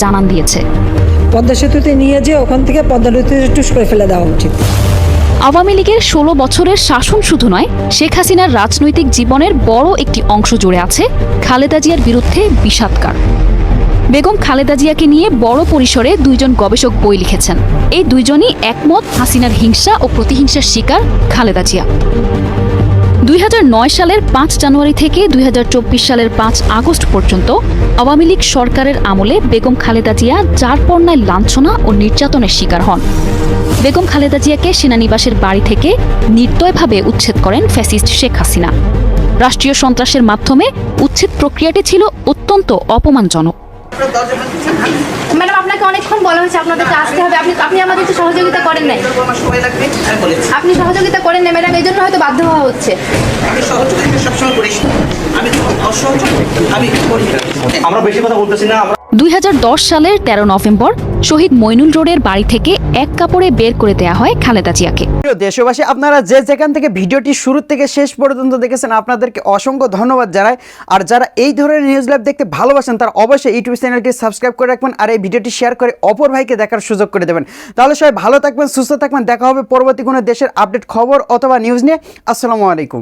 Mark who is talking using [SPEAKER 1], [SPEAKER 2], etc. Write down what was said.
[SPEAKER 1] জানান দিয়েছে।
[SPEAKER 2] পদ্মা সেতুতে নিয়ে যে ওখান থেকে পদ্মা নদীতে টুস করে ফেলে দেওয়া উচিত।
[SPEAKER 1] আওয়ামী লীগের ১৬ বছরের শাসন শুধু নয়, শেখ হাসিনার রাজনৈতিক জীবনের বড় একটি অংশ জুড়ে আছে খালেদা জিয়ার বিরুদ্ধে বিষাদগার। বেগম খালেদা জিয়াকে নিয়ে বড় পরিসরে দুইজন গবেষক বই লিখেছেন। এই দুইজনই একমত হাসিনার হিংসা ও প্রতিহিংসার শিকার খালেদা জিয়া। ২০০৯ সালের ৫ জানুয়ারি থেকে ২০২৪ সালের ৫ আগস্ট পর্যন্ত আওয়ামী লীগ সরকারের আমলে বেগম খালেদা জিয়া যারপরনায় লাঞ্ছনা ও নির্যাতনের শিকার হন। বেগম খালেদা জিয়াকে সেনানিবাসের বাড়ি থেকে নির্দয়ভাবে উচ্ছেদ করেন ফ্যাসিস্ট শেখ হাসিনা। রাষ্ট্রীয় সন্ত্রাসের মাধ্যমে উচ্ছেদ প্রক্রিয়াটি ছিল অত্যন্ত অপমানজনক।
[SPEAKER 3] ম্যাডাম, আপনাকে অনেকক্ষণ বলা হয়েছে আপনাদেরকে আসতে হবে, আপনি আমাদের একটু সহযোগিতা করেন নাই। আপনি সহযোগিতা করেন না ম্যাডাম, এই জন্য হয়তো বাধ্য হওয়া হচ্ছে।
[SPEAKER 4] আমি সহযোগিতা সবসময় করি, আমি অসহযোগ আমি করি। আমরা বেশি কথা বলতেছি না।
[SPEAKER 1] ২০১০ সালের ১৩ নভেম্বর শহীদ মইনুল রোডের বাড়ি থেকে এক কাপড়ে বের করে দেয়া হয় খালেদা জিয়াকে।
[SPEAKER 5] দেশবাসী, আপনারা যে যেখান থেকে ভিডিওটি শুরু থেকে শেষ পর্যন্ত দেখেছেন আপনাদেরকে অসংখ্য ধন্যবাদ জানাই। আর যারা এই ধরনের নিউজ লাইভ দেখতে ভালোবাসেন তারা অবশ্যই ইউটিউব চ্যানেলটি সাবস্ক্রাইব করে রাখবেন আর এই ভিডিওটি শেয়ার করে অপর ভাইকে দেখার সুযোগ করে দেবেন। তাহলে সবাই ভালো থাকবেন, সুস্থ থাকবেন। দেখা হবে পরবর্তী কোনো দেশের আপডেট খবর অথবা নিউজ নিয়ে। আসসালামু আলাইকুম।